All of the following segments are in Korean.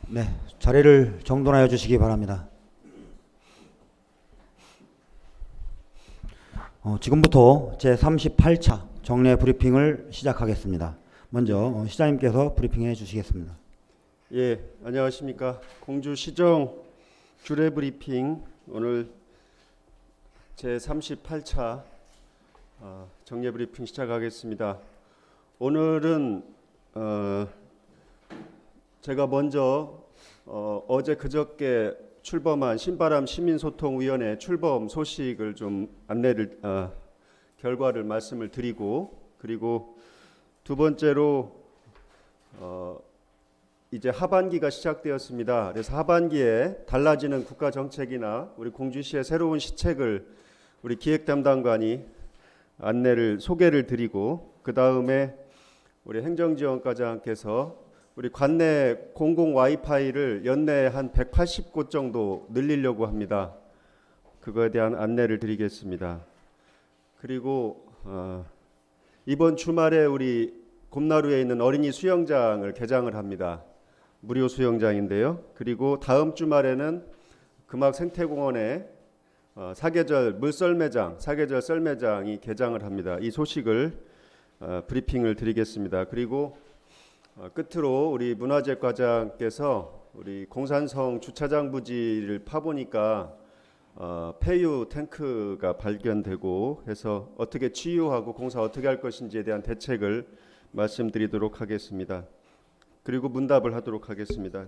네, 자리를 정돈하여 주시기 바랍니다. 지금부터 제38차 정례 브리핑을 시작하겠습니다. 먼저 시장님께서 브리핑해 주시겠습니다. 예, 안녕하십니까. 공주시정 주례 브리핑 오늘 제38차 정례 브리핑 시작하겠습니다. 오늘은 제가 먼저 어제 그저께 출범한 신바람 시민소통위원회 출범 소식을 좀 결과를 말씀을 드리고, 그리고 두 번째로 이제 하반기가 시작되었습니다. 그래서 하반기에 달라지는 국가 정책이나 우리 공주시의 새로운 시책을 우리 기획 담당관이 소개를 드리고, 그 다음에 우리 행정지원과장께서 우리 관내 공공 와이파이를 연내에 한 180곳 정도 늘리려고 합니다. 그거에 대한 안내를 드리겠습니다. 그리고 이번 주말에 우리 곰나루에 있는 어린이 수영장을 개장을 합니다. 무료 수영장인데요. 그리고 다음 주말에는 금악 생태공원에 사계절 물썰매장, 사계절 썰매장이 개장을 합니다. 이 소식을 브리핑을 드리겠습니다. 그리고 끝으로 우리 문화재과장께서 우리 공산성 주차장 부지를 파보니까 폐유 탱크가 발견되고 해서 어떻게 치유하고 공사 어떻게 할 것인지에 대한 대책을 말씀드리도록 하겠습니다. 그리고 문답을 하도록 하겠습니다.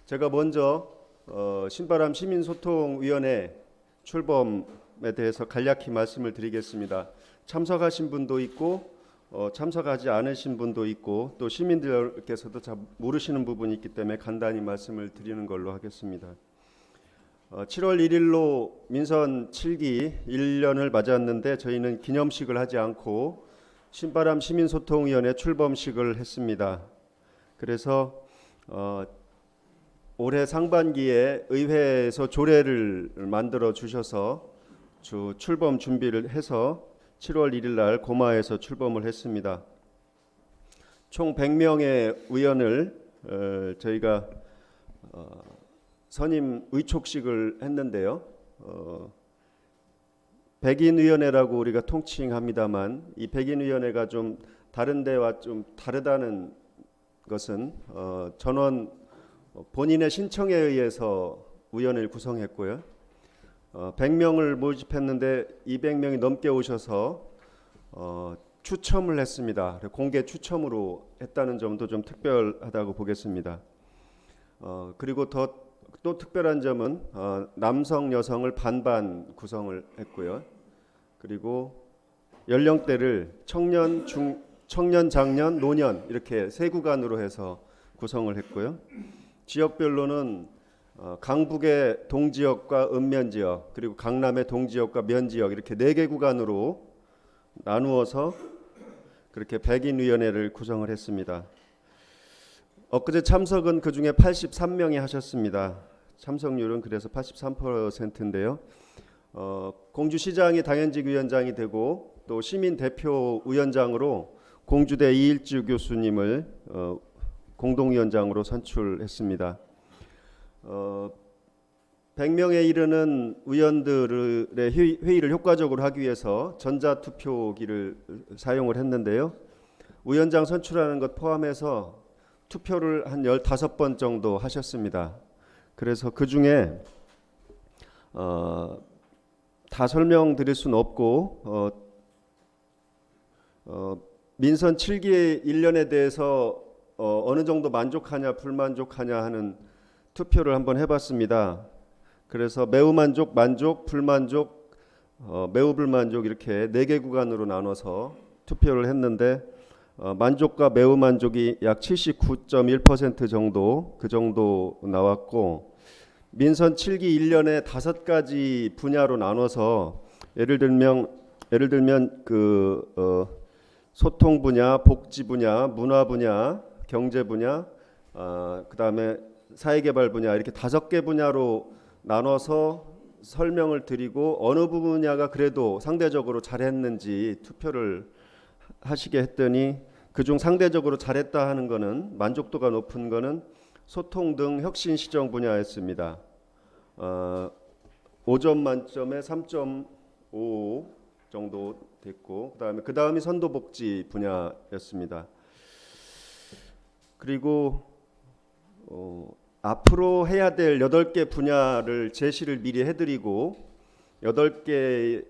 제가 먼저 신바람 시민소통위원회 출범에 대해서 간략히 말씀을 드리겠습니다. 참석하신 분도 있고 참석하지 않으신 분도 있고 또 시민들께서도 잘 모르시는 부분이 있기 때문에 간단히 말씀을 드리는 걸로 하겠습니다. 7월 1일로 민선 7기 1년을 맞았는데 저희는 기념식을 하지 않고 신바람 시민소통위원회 출범식을 했습니다. 그래서 올해 상반기에 의회에서 조례를 만들어 주셔서 출범 준비를 해서 7월 1일 날 고마에서 출범을 했습니다. 총 100명의 의원을 저희가 선임 의촉식을 했는데요. 백인위원회라고 우리가 통칭합니다만 이 백인위원회가 좀 다른 데와 좀 다르다는 것은 전원 본인의 신청에 의해서 의원을 구성했고요. 100명을 모집했는데 200명이 넘게 오셔서 추첨을 했습니다. 공개 추첨으로 했다는 점도 좀 특별하다고 보겠습니다. 그리고 또 특별한 점은 남성 여성을 반반 구성을 했고요. 그리고 연령대를 청년, 청년, 장년, 노년 이렇게 세 구간으로 해서 구성을 했고요. 지역별로는 강북의 동지역과 읍면지역, 그리고 강남의 동지역과 면지역 이렇게 4개 구간으로 나누어서 그렇게 백인위원회를 구성을 했습니다. 엊그제 참석은 그중에 83명이 하셨습니다. 참석률은 그래서 83%인데요. 공주시장이 당연직 위원장이 되고 또 시민대표 위원장으로 공주대 이일주 교수님을 공동위원장으로 선출했습니다. 100명에 이르는 의원들의 회의를 효과적으로 하기 위해서 전자투표기를 사용을 했는데요. 위원장 선출하는 것 포함해서 투표를 한 15번 정도 하셨습니다. 그래서 그중에 다 설명드릴 수는 없고 민선 7기 1년에 대해서 어느 정도 만족하냐 불만족하냐 하는 투표를 한번 해봤습니다. 그래서 매우 만족, 만족, 불만족, 매우 불만족 이렇게 4개 구간으로 나눠서 투표를 했는데 만족과 매우 만족이 약 79.1% 정도 그 정도 나왔고, 민선 7기 1년에 5가지 분야로 나눠서 예를 들면 소통 분야, 복지 분야, 문화 분야, 경제 분야, 그다음에 사회개발 분야 이렇게 5개 분야로 나눠서 설명을 드리고 어느 분야가 그래도 상대적으로 잘했는지 투표를 하시게 했더니 그중 상대적으로 잘했다 하는 거는 만족도가 높은 거는 소통 등 혁신 시정 분야였습니다. 5점 만점에 3.5 정도 됐고 그 다음이 선도복지 분야였습니다. 그리고 앞으로 해야 될 8개 분야를 제시를 미리 해드리고 8개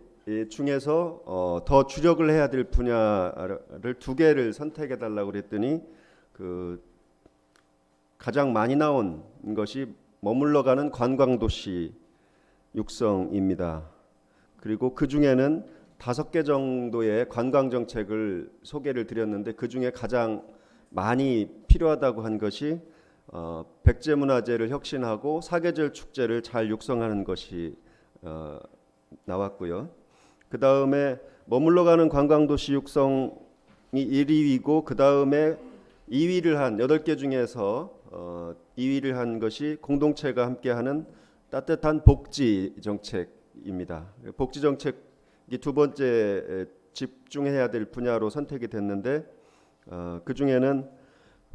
중에서 더 주력을 해야 될 분야를 2개를 선택해 달라고 그랬더니 가장 많이 나온 것이 머물러가는 관광도시 육성입니다. 그리고 그 중에는 5개 정도의 관광정책을 소개를 드렸는데 그 중에 가장 많이 필요하다고 한 것이 백제문화재를 혁신하고 사계절 축제를 잘 육성하는 것이 나왔고요. 그 다음에 머물러가는 관광도시 육성이 1위이고 그 다음에 2위를 한 8개 중에서 2위를 한 것이 공동체가 함께하는 따뜻한 복지 정책입니다. 복지 정책이 두 번째 집중해야 될 분야로 선택이 됐는데 그 중에는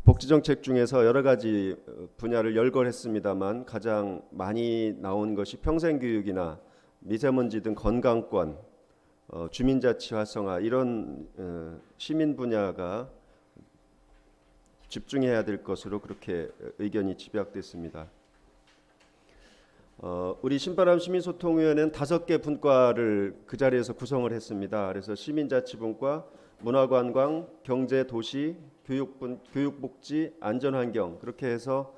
복지 정책 중에서 여러 가지 분야를 열거했습니다만 가장 많이 나온 것이 평생교육이나 미세먼지 등 건강권, 주민자치 활성화 이런 시민 분야가 집중해야 될 것으로 그렇게 의견이 집약됐습니다. 우리 신바람 시민소통위원회는 5개 분과를 그 자리에서 구성을 했습니다. 그래서 시민자치분과, 문화관광, 경제도시, 교육복지, 안전환경 그렇게 해서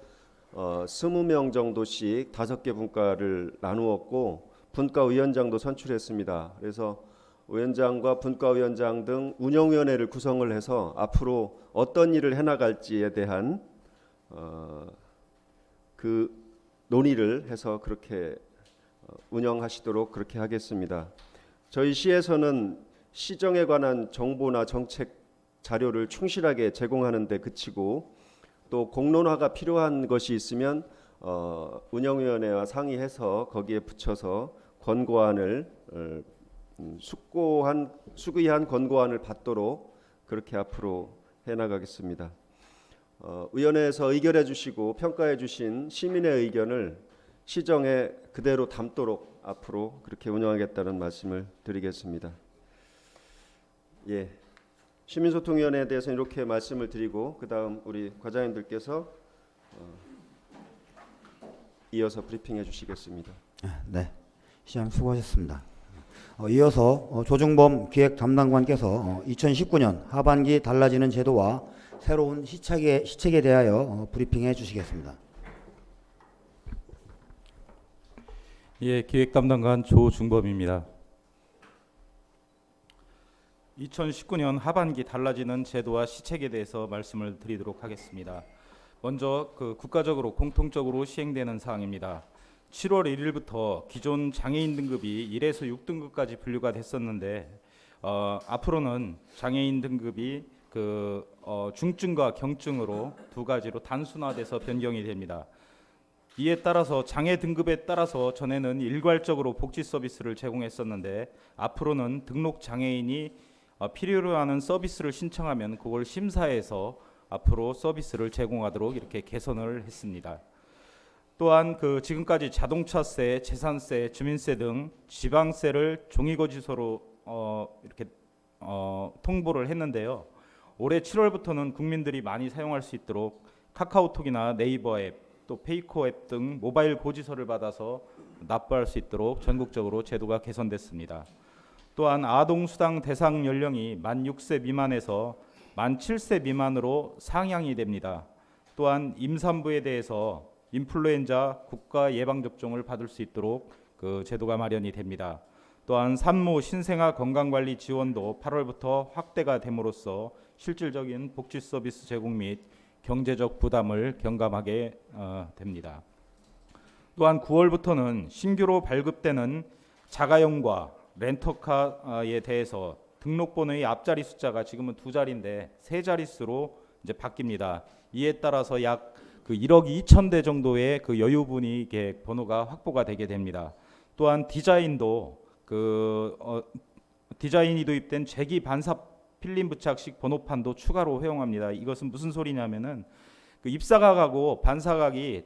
20명 정도씩 5개 분과를 나누었고 분과위원장도 선출했습니다. 그래서 위원장과 분과위원장 등 운영위원회를 구성을 해서 앞으로 어떤 일을 해나갈지에 대한 그 논의를 해서 그렇게 운영하시도록 그렇게 하겠습니다. 저희 시에서는 시정에 관한 정보나 정책 자료를 충실하게 제공하는 데 그치고 또 공론화가 필요한 것이 있으면 운영위원회와 상의해서 거기에 붙여서 권고안을 수기한 권고안을 받도록 그렇게 앞으로 해나가겠습니다. 위원회에서 의결해 주시고 평가해 주신 시민의 의견을 시정에 그대로 담도록 앞으로 그렇게 운영하겠다는 말씀을 드리겠습니다. 예, 시민소통위원회에 대해서 이렇게 말씀을 드리고 그 다음 우리 과장님들께서 이어서 브리핑해 주시겠습니다. 네, 시장 수고하셨습니다. 이어서 조중범 기획 담당관께서 2019년 하반기 달라지는 제도와 새로운 시책에 대하여 브리핑해 주시겠습니다. 예, 기획 담당관 조중범입니다. 2019년 하반기 달라지는 제도와 시책에 대해서 말씀을 드리도록 하겠습니다. 먼저 국가적으로 공통적으로 시행되는 사항입니다. 7월 1일부터 기존 장애인 등급이 1에서 6등급까지 분류가 됐었는데 앞으로는 장애인 등급이 중증과 경증으로 2가지로 단순화돼서 변경이 됩니다. 이에 따라서 장애 등급에 따라서 전에는 일괄적으로 복지 서비스를 제공했었는데 앞으로는 등록 장애인이 필요로 하는 서비스를 신청하면 그걸 심사해서 앞으로 서비스를 제공하도록 이렇게 개선을 했습니다. 또한 지금까지 자동차세, 재산세, 주민세 등 지방세를 종이거주소로 이렇게 통보를 했는데요. 올해 7월부터는 국민들이 많이 사용할 수 있도록 카카오톡이나 네이버 앱, 또 페이코 앱 등 모바일 고지서를 받아서 납부할 수 있도록 전국적으로 제도가 개선됐습니다. 또한 아동수당 대상 연령이 만 6세 미만에서 만 7세 미만으로 상향이 됩니다. 또한 임산부에 대해서 인플루엔자 국가 예방접종을 받을 수 있도록 제도가 마련이 됩니다. 또한 산모 신생아 건강관리 지원도 8월부터 확대가 됨으로써 실질적인 복지 서비스 제공 및 경제적 부담을 경감하게 됩니다. 또한 9월부터는 신규로 발급되는 자가용과 렌터카에 대해서 등록번호의 앞자리 숫자가 지금은 2자리인데 3자릿수로 이제 바뀝니다. 이에 따라서 약 1억 2천 대 정도의 여유분이 이게 번호가 확보가 되게 됩니다. 또한 디자인도 디자인이 도입된 재기 반사 필름 부착식 번호판도 추가로 허용합니다. 이것은 무슨 소리냐면은 그 입사가 가고 반사각이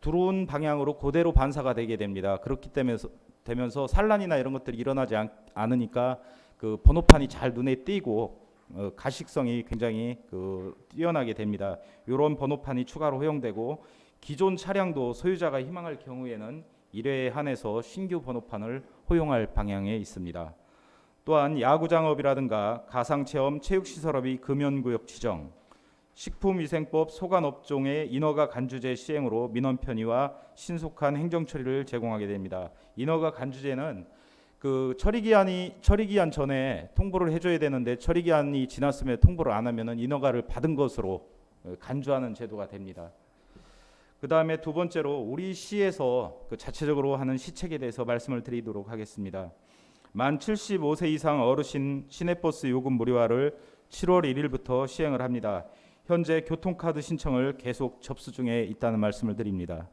들어온 방향으로 그대로 반사가 되게 됩니다. 그렇기 때문에 되면서 산란이나 이런 것들이 일어나지 않으니까 그 번호판이 잘 눈에 띄고 가식성이 굉장히 뛰어나게 됩니다. 이런 번호판이 추가로 허용되고 기존 차량도 소유자가 희망할 경우에는 1회에 한해서 신규 번호판을 허용할 방향에 있습니다. 또한 야구장업이라든가 가상체험, 체육시설업의 금연구역 지정, 식품위생법 소관업종의 인허가 간주제 시행으로 민원 편의와 신속한 행정 처리를 제공하게 됩니다. 인허가 간주제는 그 처리 기한 전에 통보를 해줘야 되는데 처리 기한이 지났으면 통보를 안 하면은 인허가를 받은 것으로 간주하는 제도가 됩니다. 그 다음에 두 번째로 우리 시에서 그 자체적으로 하는 시책에 대해서 말씀을 드리도록 하겠습니다. 만 75세 이상 어르신 시내버스 요금 무료화를 7월 1일부터 시행을 합니다. 현재 교통카드 신청을 계속 접수 중에 있다는 말씀을 드립니다.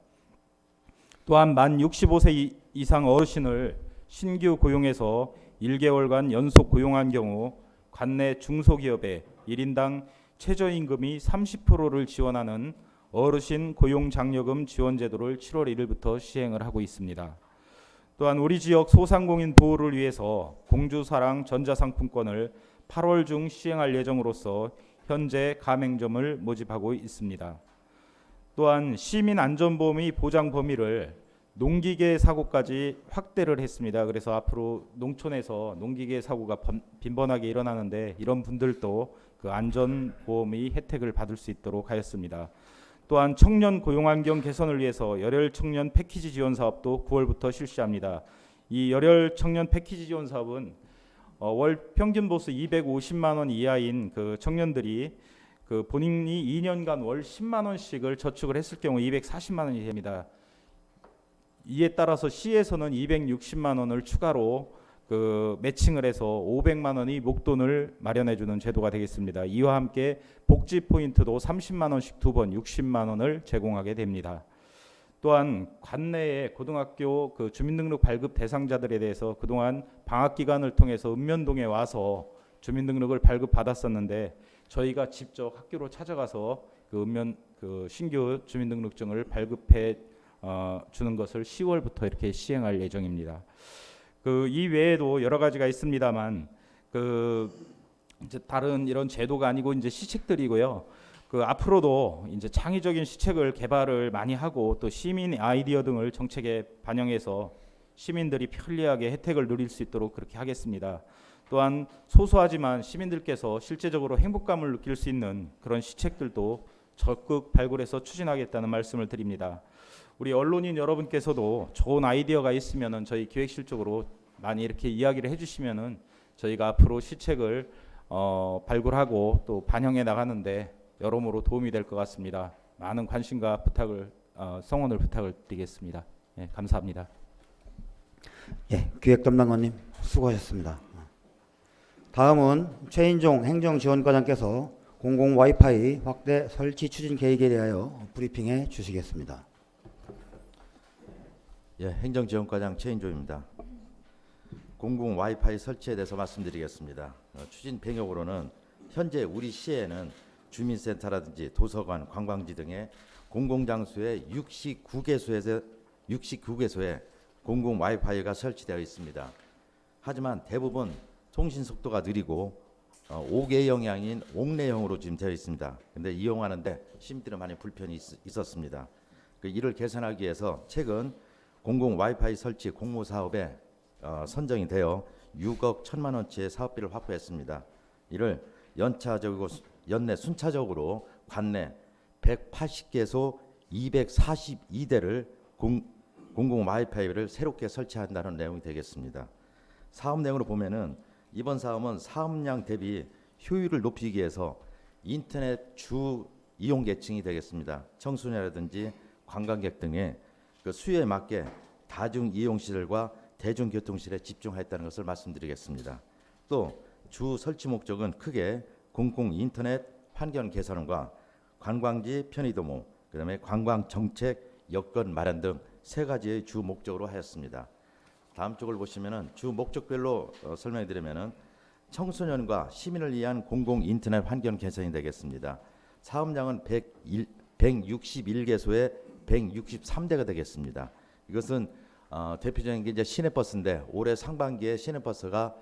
또한 만 65세 이상 어르신을 신규 고용해서 1개월간 연속 고용한 경우 관내 중소기업에 1인당 최저임금이 30%를 지원하는 어르신 고용장려금 지원제도를 7월 1일부터 시행을 하고 있습니다. 또한 우리 지역 소상공인 보호를 위해서 공주사랑 전자상품권을 8월 중 시행할 예정으로서 현재 가맹점을 모집하고 있습니다. 또한 시민안전보험의 보장 범위를 농기계 사고까지 확대를 했습니다. 그래서 앞으로 농촌에서 농기계 사고가 빈번하게 일어나는데 이런 분들도 그 안전보험의 혜택을 받을 수 있도록 하였습니다. 또한 청년 고용환경 개선을 위해서 열혈 청년 패키지 지원 사업도 9월부터 실시합니다. 이 열혈 청년 패키지 지원 사업은 월 평균 보수 250만 원 이하인 그 청년들이 그 본인이 2년간 월 10만 원씩을 저축을 했을 경우 240만 원이 됩니다. 이에 따라서 시에서는 260만 원을 추가로 그 매칭을 해서 500만 원의 목돈을 마련해 주는 제도가 되겠습니다. 이와 함께 복지 포인트도 30만 원씩 2번 60만 원을 제공하게 됩니다. 또한 관내의 고등학교 그 주민등록 발급 대상자들에 대해서 그동안 방학 기간을 통해서 읍면동에 와서 주민등록을 발급받았었는데 저희가 직접 학교로 찾아가서 그 읍면 그 신규 주민등록증을 발급해 주는 것을 10월부터 이렇게 시행할 예정입니다. 그 이 외에도 여러 가지가 있습니다만 그 이제 다른 이런 제도가 아니고 이제 시책들이고요. 그 앞으로도 이제 창의적인 시책을 개발을 많이 하고 또 시민 아이디어 등을 정책에 반영해서 시민들이 편리하게 혜택을 누릴 수 있도록 그렇게 하겠습니다. 또한 소소하지만 시민들께서 실제적으로 행복감을 느낄 수 있는 그런 시책들도 적극 발굴해서 추진하겠다는 말씀을 드립니다. 우리 언론인 여러분께서도 좋은 아이디어가 있으면은 저희 기획실 쪽으로 많이 이렇게 이야기를 해주시면은 저희가 앞으로 시책을 발굴하고 또 반영해 나가는데 여러모로 도움이 될 것 같습니다. 많은 관심과 부탁을 성원을 부탁을 드리겠습니다. 예, 감사합니다. 예, 기획 담당관님 수고하셨습니다. 다음은 최인종 행정지원과장께서 공공 와이파이 확대 설치 추진 계획에 대하여 브리핑해 주시겠습니다. 예, 행정지원과장 최인조입니다. 공공 와이파이 설치에 대해서 말씀드리겠습니다. 추진 배경으로는 현재 우리 시에는 주민센터라든지 도서관, 관광지 등의 공공장소의 69개소에 공공 와이파이가 설치되어 있습니다. 하지만 대부분 통신 속도가 느리고 5개 영향인 옥내형으로 지금 되어 있습니다. 근데 이용하는데 시민들은 많이 불편이 있었습니다. 이를 개선하기 위해서 최근 공공 와이파이 설치 공모 사업에 선정이 되어 6억 1천만 원치의 사업비를 확보했습니다. 이를 연내 순차적으로 관내 180개소 242대를 공공 와이파이를 새롭게 설치한다는 내용이 되겠습니다. 사업 내용으로 보면은 이번 사업은 사업량 대비 효율을 높이기 위해서 인터넷 주 이용 계층이 되겠습니다. 청소년이라든지 관광객 등의 그 수요에 맞게 다중 이용 시설과 대중교통실에 집중하였다는 것을 말씀드리겠습니다. 또 주 설치 목적은 크게 공공 인터넷 환경 개선과 관광지 편의 도모, 그다음에 관광 정책 여건 마련 등 세 가지의 주 목적으로 하였습니다. 다음 쪽을 보시면은 주 목적별로 설명드리면은 청소년과 시민을 위한 공공 인터넷 환경 개선이 되겠습니다. 사업량은 161개소에 163대가 되겠습니다. 이것은 대표적인 게 이제 시내버스인데 올해 상반기에 시내버스가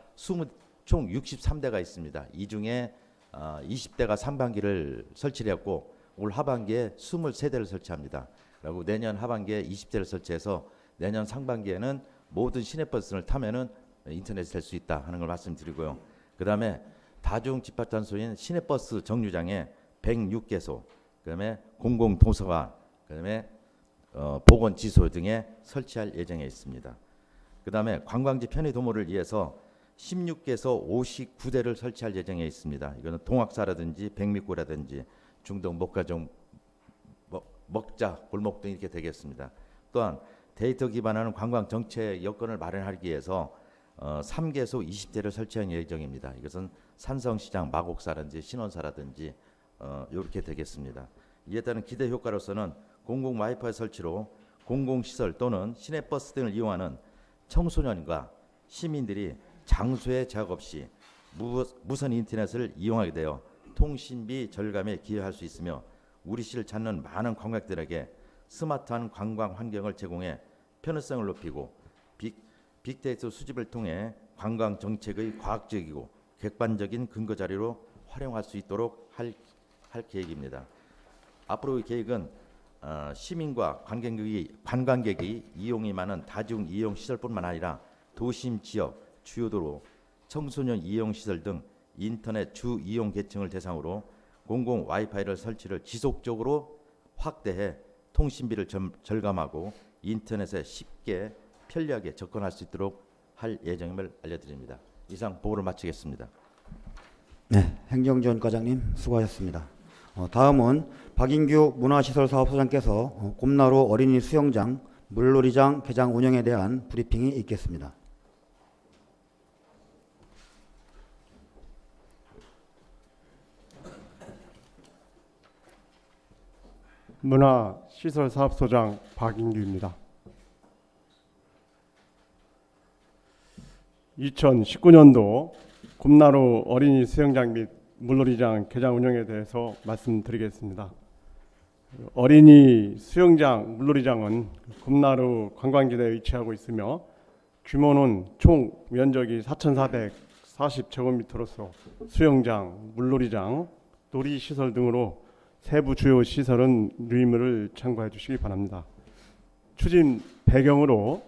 총 63대가 있습니다. 이 중에 20대가 상반기를 설치를 했고 올 하반기에 23대를 설치합니다. 그리고 내년 하반기에 20대를 설치해서 내년 상반기에는 모든 시내버스를 타면은 인터넷이 될 수 있다 하는 걸 말씀드리고요. 그다음에 다중 집합장소인 시내버스 정류장에 106개소, 그다음에 공공도서관, 그다음에 보건지소 등에 설치할 예정에 있습니다. 그다음에 관광지 편의 도모를 위해서 16개소 59대를 설치할 예정에 있습니다. 이거는 동학사라든지 백미골이라든지 중동 목가정 먹자 골목 등 이렇게 되겠습니다. 또한 데이터 기반하는 관광 정책 여건을 마련하기 위해서 3개소 20대를 설치할 예정입니다. 이것은 산성시장, 마곡사라든지 신원사라든지 이렇게 되겠습니다. 이에 따른 기대 효과로서는 공공 와이파이 설치로 공공시설 또는 시내버스 등을 이용하는 청소년과 시민들이 장소에 제약 없이 무선 인터넷을 이용하게 되어 통신비 절감에 기여할 수 있으며 우리시를 찾는 많은 관광객들에게 스마트한 관광 환경을 제공해 편의성을 높이고 빅데이터 수집을 통해 관광 정책의 과학적이고 객관적인 근거 자료로 활용할 수 있도록 할 계획입니다. 앞으로의 계획은 시민과 관광객이 이용이 많은 다중 이용 시설뿐만 아니라 도심 지역, 주요도로, 청소년 이용 시설 등 인터넷 주 이용 계층을 대상으로 공공 와이파이를 설치를 지속적으로 확대해 통신비를 절감하고 인터넷에 쉽게 편리하게 접근할 수 있도록 할 예정임을 알려드립니다. 이상 보고를 마치겠습니다. 네, 행정지원과장님 수고하셨습니다. 다음은 박인규 문화시설사업소장께서 곰나루 어린이 수영장, 물놀이장 개장 운영에 대한 브리핑이 있겠습니다. 문화시설사업소장 박인규입니다. 2019년도 곰나루 어린이 수영장 및 물놀이장 개장 운영에 대해서 말씀드리겠습니다. 어린이 수영장, 물놀이장은 곰나루 관광지대에 위치하고 있으며 규모는 총 면적이 4,440제곱미터로서 수영장, 물놀이장, 놀이시설 등으로 세부 주요 시설은 유의물을 참고해 주시기 바랍니다. 추진 배경으로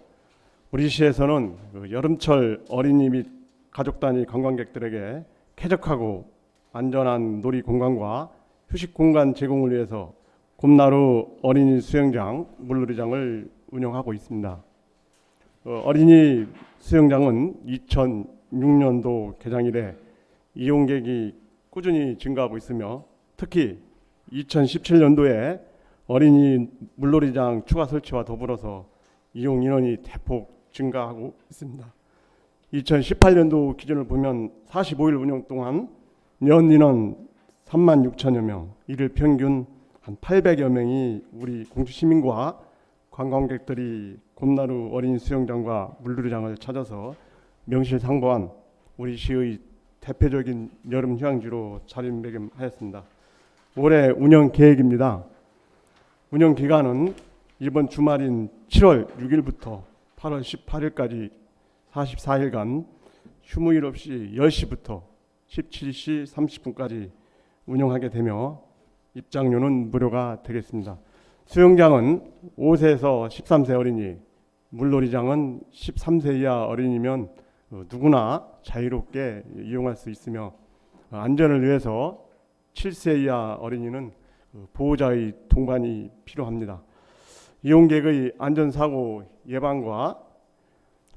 우리 시에서는 여름철 어린이 및 가족 단위 관광객들에게 쾌적하고 안전한 놀이 공간과 휴식 공간 제공을 위해서 곰나루 어린이 수영장, 물놀이장을 운영하고 있습니다. 어린이 수영장은 2006년도 개장 이래 이용객이 꾸준히 증가하고 있으며 특히 2017년도에 어린이 물놀이장 추가 설치와 더불어서 이용 인원이 대폭 증가하고 있습니다. 2018년도 기준을 보면 45일 운영 동안 연 인원 3만 6천여 명, 일일 평균 한 800여 명이 우리 공주 시민과 관광객들이 곰나루 어린이 수영장과 물놀이장을 찾아서 명실상부한 우리 시의 대표적인 여름 휴양지로 자리매김하였습니다. 올해 운영 계획입니다. 운영 기간은 이번 주말인 7월 6일부터 8월 18일까지 44일간 휴무일 없이 10시부터 17시 30분까지 운영하게 되며 입장료는 무료가 되겠습니다. 수영장은 5세에서 13세 어린이, 물놀이장은 13세 이하 어린이면 누구나 자유롭게 이용할 수 있으며 안전을 위해서 7세 이하 어린이는 보호자의 동반이 필요합니다. 이용객의 안전사고 예방과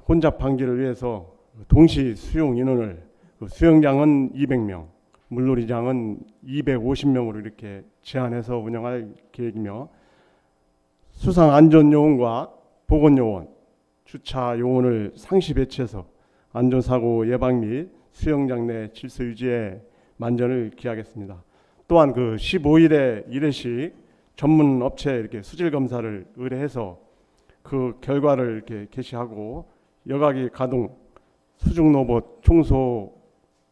혼잡 방지를 위해서 동시 수용 인원을 수영장은 200명, 물놀이장은 250명으로 이렇게 제한해서 운영할 계획이며 수상 안전 요원과 보건 요원, 주차 요원을 상시 배치해서 안전사고 예방 및 수영장 내 질서 유지에 만전을 기하겠습니다. 또한 15일에 1회씩 전문 업체 이렇게 수질 검사를 의뢰해서 그 결과를 이렇게 게시하고 여과기 가동, 수중 로봇, 청소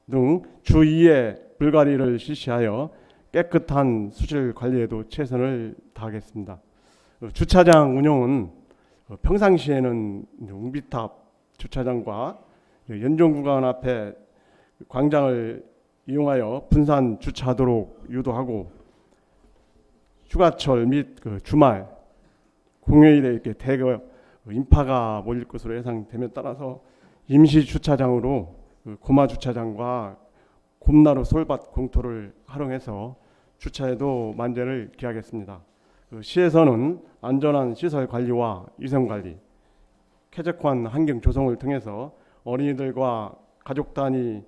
등 주 2회 불가리를 실시하여 깨끗한 수질 관리에도 최선을 다하겠습니다. 주차장 운영은 평상시에는 웅비탑 주차장과 연정 구간 앞에 광장을 이용하여 분산 주차하도록 유도하고, 휴가철 및 주말 공휴일에 이렇게 대거 인파가 몰릴 것으로 예상됨에 따라서 임시 주차장으로 고마 주차장과 곰나루 솔밭 공터를 활용해서 주차에도 만전을 기하겠습니다. 시에서는 안전한 시설 관리와 위생 관리, 쾌적한 환경 조성을 통해서 어린이들과 가족 단위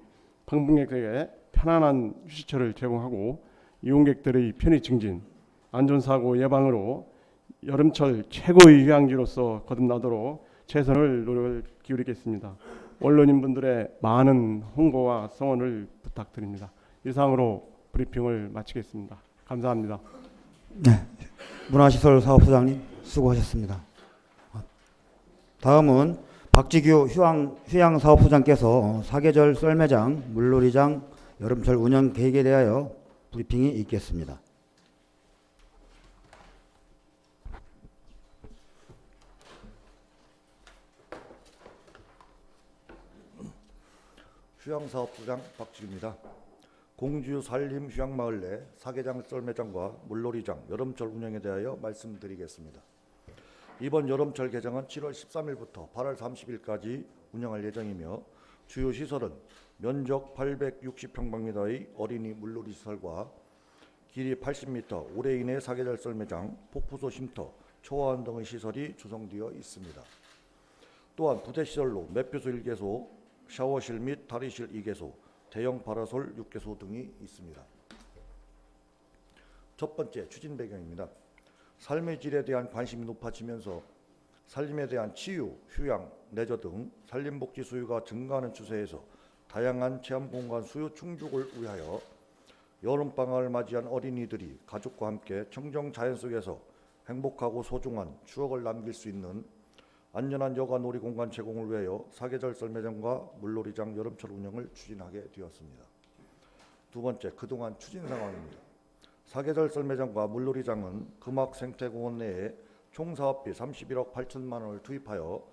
방문객에게 편안한 휴식처를 제공하고, 이용객들의 편의 증진, 안전사고 예방으로 여름철 최고의 휴양지로서 거듭나도록 최선을 노력을 기울이겠습니다. 언론인분들의 많은 홍보와 성원을 부탁드립니다. 이상으로 브리핑을 마치겠습니다. 감사합니다. 문화시설 사업소장님 수고하셨습니다. 다음은 박지규 휴양사업소장께서 사계절 썰매장, 물놀이장 여름철 운영 계획에 대하여 브리핑이 있겠습니다. 휴양사업소장 박지규입니다. 공주 산림 휴양마을 내 사계장 썰매장과 물놀이장 여름철 운영에 대하여 말씀드리겠습니다. 이번 여름철 개장은 7월 13일부터 8월 30일까지 운영할 예정이며, 주요 시설은 면적 860평방미터의 어린이 물놀이 시설과 길이 80m, 올해인의 사계절 썰매장, 폭포소 쉼터, 초원 등의 시설이 조성되어 있습니다. 또한 부대시설로 매표소 1개소, 샤워실 및 탈의실 2개소, 대형 파라솔 6개소 등이 있습니다. 첫 번째, 추진 배경입니다. 삶의 질에 대한 관심이 높아지면서 살림에 대한 치유, 휴양, 레저 등 산림복지 수요가 증가하는 추세에서 다양한 체험공간 수요 충족을 위하여 여름방학을 맞이한 어린이들이 가족과 함께 청정 자연 속에서 행복하고 소중한 추억을 남길 수 있는 안전한 여가 놀이 공간 제공을 위하여 사계절 썰매장과 물놀이장 여름철 운영을 추진하게 되었습니다. 두 번째, 그동안 추진 상황입니다. 사계절 썰매장과 물놀이장은 금악 생태공원 내에 총 사업비 31억 8천만 원을 투입하여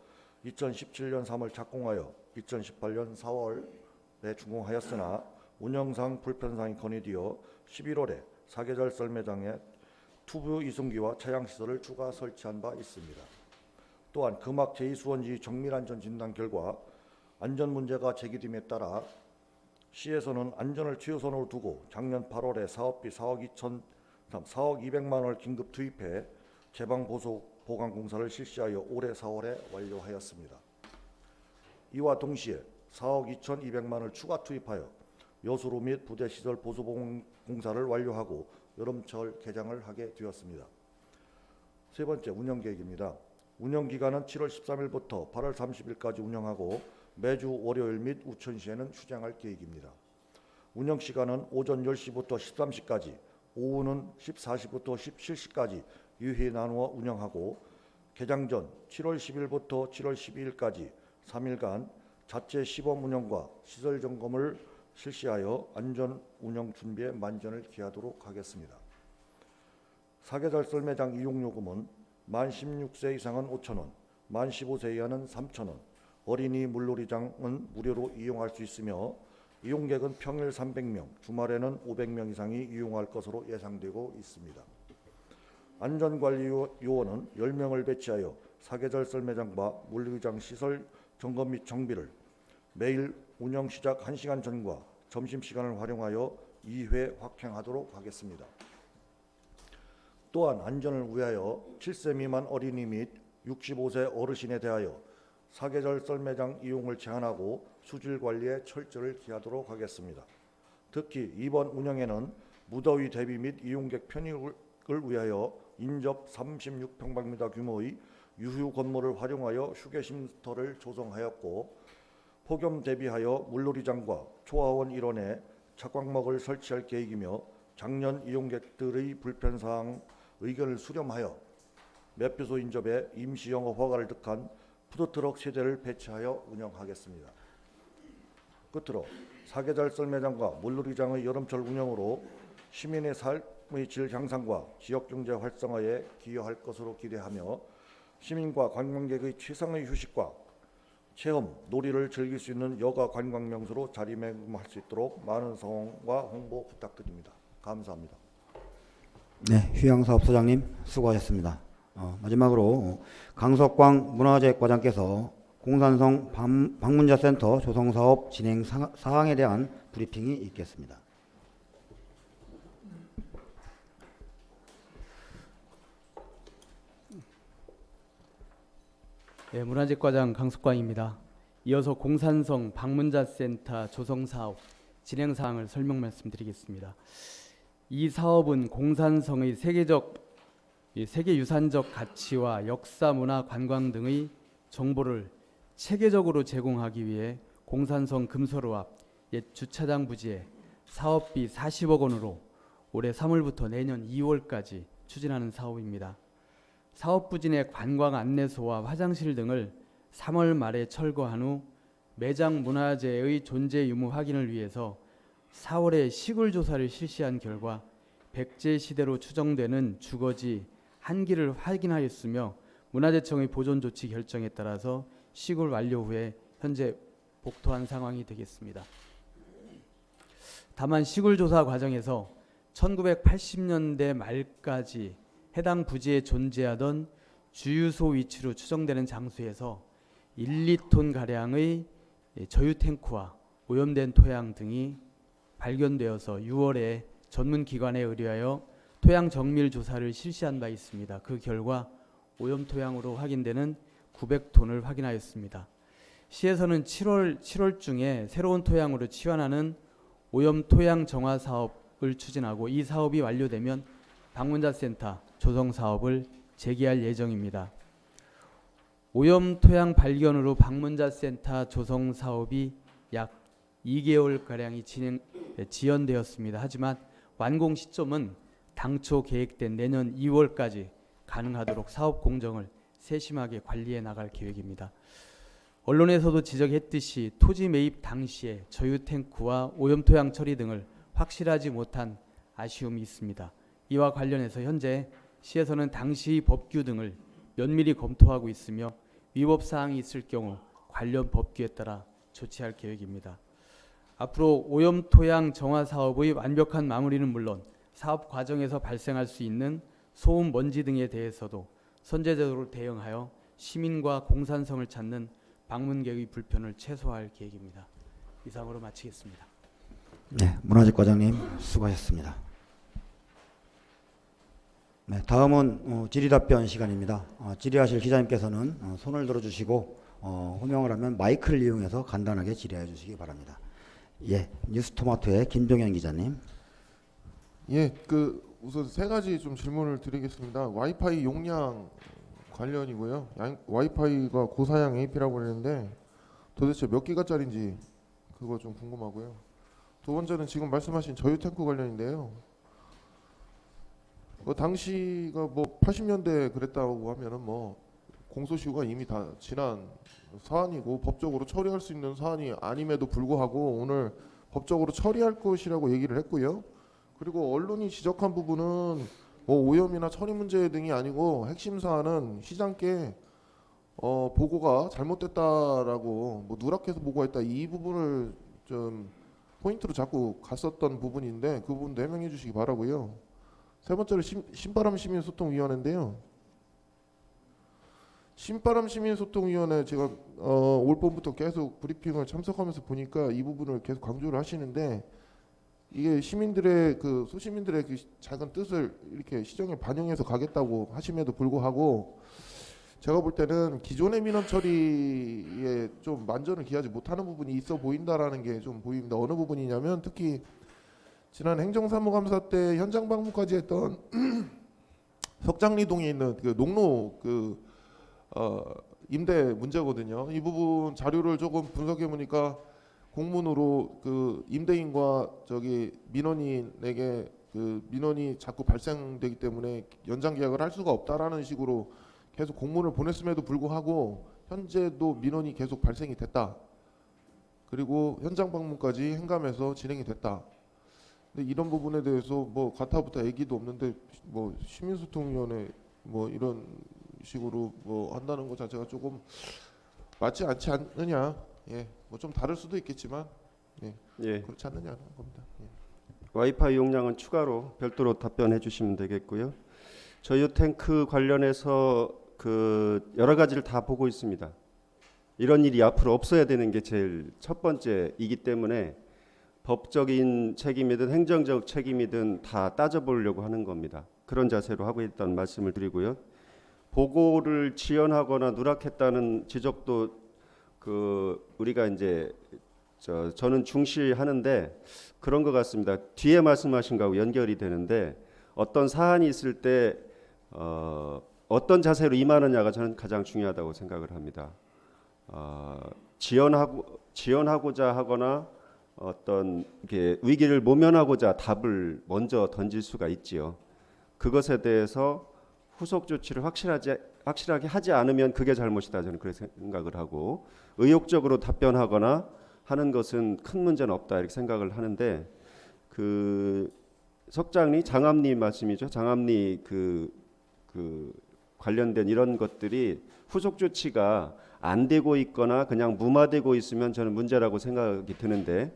2017년 3월 착공하여 2018년 4월에 준공하였으나 운영상 불편사항이 건의되어 11월에 사계절 썰매장에 투부 이송기와 차양시설을 추가 설치한 바 있습니다. 또한 금악 제2수원지 정밀안전 진단 결과 안전 문제가 제기됨에 따라 시에서는 안전을 최우선으로 두고 작년 8월에 사업비 4억 200만 원을 긴급 투입해 제방 보강 공사를 실시하여 올해 4월에 완료하였습니다. 이와 동시에 4억 2,200만 원을 추가 투입하여 여수로 및 부대 시설 보수 공사를 완료하고 여름철 개장을 하게 되었습니다. 세 번째, 운영 계획입니다. 운영 기간은 7월 13일부터 8월 30일까지 운영하고 매주 월요일 및 우천시에는 휴장할 계획입니다. 운영 시간은 오전 10시부터 13시까지, 오후는 14시부터 17시까지 유희 나누어 운영하고, 개장 전 7월 10일부터 7월 12일까지 3일간 자체 시범 운영과 시설 점검을 실시하여 안전 운영 준비에 만전을 기하도록 하겠습니다. 사계절 썰매장 이용요금은 만 16세 이상은 5,000원, 만 15세 이하는 3,000원, 어린이 물놀이장은 무료로 이용할 수 있으며 이용객은 평일 300명, 주말에는 500명 이상이 이용할 것으로 예상되고 있습니다. 안전관리 요원은 10명을 배치하여 사계절 썰매장과 물놀이장 시설 점검 및 정비를 매일 운영 시작 1시간 전과 점심시간을 활용하여 2회 확행하도록 하겠습니다. 또한 안전을 위하여 7세 미만 어린이 및 65세 어르신에 대하여 사계절 썰매장 이용을 제한하고 수질 관리에 철저를 기하도록 하겠습니다. 특히 이번 운영에는 무더위 대비 및 이용객 편익을 위하여 인접 36평방미터 규모의 유휴 건물을 활용하여 휴게쉼터를 조성하였고, 폭염 대비하여 물놀이장과 초하원 일원에 착광막을 설치할 계획이며, 작년 이용객들의 불편사항 의견을 수렴하여 매표소 인접에 임시 영업 허가를 득한 푸드트럭 세대를 배치하여 운영하겠습니다. 끝으로 사계절 썰매장과 물놀이장의 여름철 운영으로 시민의 삶의 질 향상과 지역 경제 활성화에 기여할 것으로 기대하며 시민과 관광객의 최상의 휴식과 체험, 놀이를 즐길 수 있는 여가 관광 명소로 자리매김할 수 있도록 많은 성원과 홍보 부탁드립니다. 감사합니다. 네, 휴양사업소장님 수고하셨습니다. 마지막으로 강석광 문화재과장께서 공산성 방문자센터 조성사업 진행 사항에 대한 브리핑이 있겠습니다. 네, 문화재과장 강석광입니다. 이어서 공산성 방문자센터 조성사업 진행 사항을 설명 말씀드리겠습니다. 이 사업은 공산성의 세계유산적 가치와 역사, 문화, 관광 등의 정보를 체계적으로 제공하기 위해 공산성 금서로 앞 옛 주차장 부지에 사업비 40억 원으로 올해 3월부터 내년 2월까지 추진하는 사업입니다. 사업 부진의 관광 안내소와 화장실 등을 3월 말에 철거한 후 매장 문화재의 존재 유무 확인을 위해서 4월에 시굴 조사를 실시한 결과 백제 시대로 추정되는 주거지 1기를 확인하였으며 문화재청의 보존 조치 결정에 따라서 시굴 완료 후에 현재 복토한 상황이 되겠습니다. 다만 시굴 조사 과정에서 1980년대 말까지 해당 부지에 존재하던 주유소 위치로 추정되는 장소에서 1, 2톤 가량의 저유 탱크와 오염된 토양 등이 발견되어서 6월에 전문 기관에 의뢰하여 토양 정밀 조사를 실시한 바 있습니다. 그 결과 오염 토양으로 확인되는 900톤을 확인하였습니다. 시에서는 7월 중에 새로운 토양으로 치환하는 오염 토양 정화 사업을 추진하고 이 사업이 완료되면 방문자센터 조성 사업을 재개할 예정입니다. 오염 토양 발견으로 방문자센터 조성 사업이 약 2개월 가량이 지연되었습니다. 하지만 완공 시점은 당초 계획된 내년 2월까지 가능하도록 사업 공정을 세심하게 관리해 나갈 계획입니다. 언론에서도 지적했듯이 토지 매입 당시에 저유 탱크와 오염 토양 처리 등을 확실하지 못한 아쉬움이 있습니다. 이와 관련해서 현재 시에서는 당시 법규 등을 면밀히 검토하고 있으며 위법 사항이 있을 경우 관련 법규에 따라 조치할 계획입니다. 앞으로 오염 토양 정화 사업의 완벽한 마무리는 물론 사업 과정에서 발생할 수 있는 소음, 먼지 등에 대해서도 선제적으로 대응하여 시민과 공산성을 찾는 방문객의 불편을 최소화할 계획입니다. 이상으로 마치겠습니다. 네, 문화재과장님 수고하셨습니다. 네, 다음은 질의답변 시간입니다. 질의하실 기자님께서는 손을 들어주시고 호명을 하면 마이크를 이용해서 간단하게 질의해 주시기 바랍니다. 예, 뉴스토마토의 김종현 기자님. 예, 우선 세 가지 좀 질문을 드리겠습니다. 와이파이 용량 관련이고요. 와이파이가 고사양 AP라고 그러는데 도대체 몇 기가짜리인지 그거 좀 궁금하고요. 두 번째는 지금 말씀하신 저유 탱크 관련인데요. 당시가 뭐 80년대 그랬다고 하면은 뭐 공소시효가 이미 다 지난 사안이고 법적으로 처리할 수 있는 사안이 아님에도 불구하고 오늘 법적으로 처리할 것이라고 얘기를 했고요. 그리고 언론이 지적한 부분은 뭐 오염이나 처리 문제 등이 아니고 핵심 사안은 시장께 보고가 잘못됐다라고 뭐 누락해서 보고했다 이 부분을 좀 포인트로 자꾸 갔었던 부분인데 그 부분도 해명해 주시기 바라고요. 세 번째로 신바람 시민소통위원회인데요. 신바람 시민소통위원회 제가 올 봄부터 계속 브리핑을 참석하면서 보니까 이 부분을 계속 강조를 하시는데 이게 시민들의 소시민들의 그 작은 뜻을 이렇게 시정에 반영해서 가겠다고 하심에도 불구하고 제가 볼 때는 기존의 민원 처리에 좀 만전을 기하지 못하는 부분이 있어 보인다라는 게 좀 보입니다. 어느 부분이냐면 특히 지난 행정사무감사 때 현장 방문까지 했던 석장리동에 있는 그 농로 임대 문제거든요. 이 부분 자료를 조금 분석해 보니까 공문으로 그 임대인과 민원인에게 그 민원이 자꾸 발생되기 때문에 연장 계약을 할 수가 없다라는 식으로 계속 공문을 보냈음에도 불구하고 현재도 민원이 계속 발생이 됐다. 그리고 현장 방문까지 행감해서 진행이 됐다. 근데 이런 부분에 대해서 뭐 가타부터 얘기도 없는데 뭐 시민소통위원회 뭐 이런 식으로 뭐 한다는 것 자체가 조금 맞지 않지 않느냐. 예, 뭐 좀 다를 수도 있겠지만 예. 그렇지 않느냐는 겁니다. 예. 와이파이 용량은 추가로 별도로 답변해 주시면 되겠고요. 저유 탱크 관련해서 그 여러 가지를 다 보고 있습니다. 이런 일이 앞으로 없어야 되는 게 제일 첫 번째이기 때문에 법적인 책임이든 행정적 책임이든 다 따져보려고 하는 겁니다. 그런 자세로 하고 있다는 말씀을 드리고요. 보고를 지연하거나 누락했다는 지적도 그 우리가 이제 저는 중시하는데 그런 것 같습니다. 뒤에 말씀하신 거하고 연결이 되는데 어떤 사안이 있을 때 어떤 자세로 임하느냐가 저는 가장 중요하다고 생각을 합니다. 지연하고자 하거나 어떤 이렇게 위기를 모면하고자 답을 먼저 던질 수가 있지요. 그것에 대해서 후속 조치를 확실하게 하지 않으면 그게 잘못이다 저는 그렇게 생각을 하고 의욕적으로 답변하거나 하는 것은 큰 문제는 없다 이렇게 생각을 하는데 그 석장리 장암리 말씀이죠. 장암리 그 관련된 이런 것들이 후속 조치가 안 되고 있거나 그냥 무마되고 있으면 저는 문제라고 생각이 드는데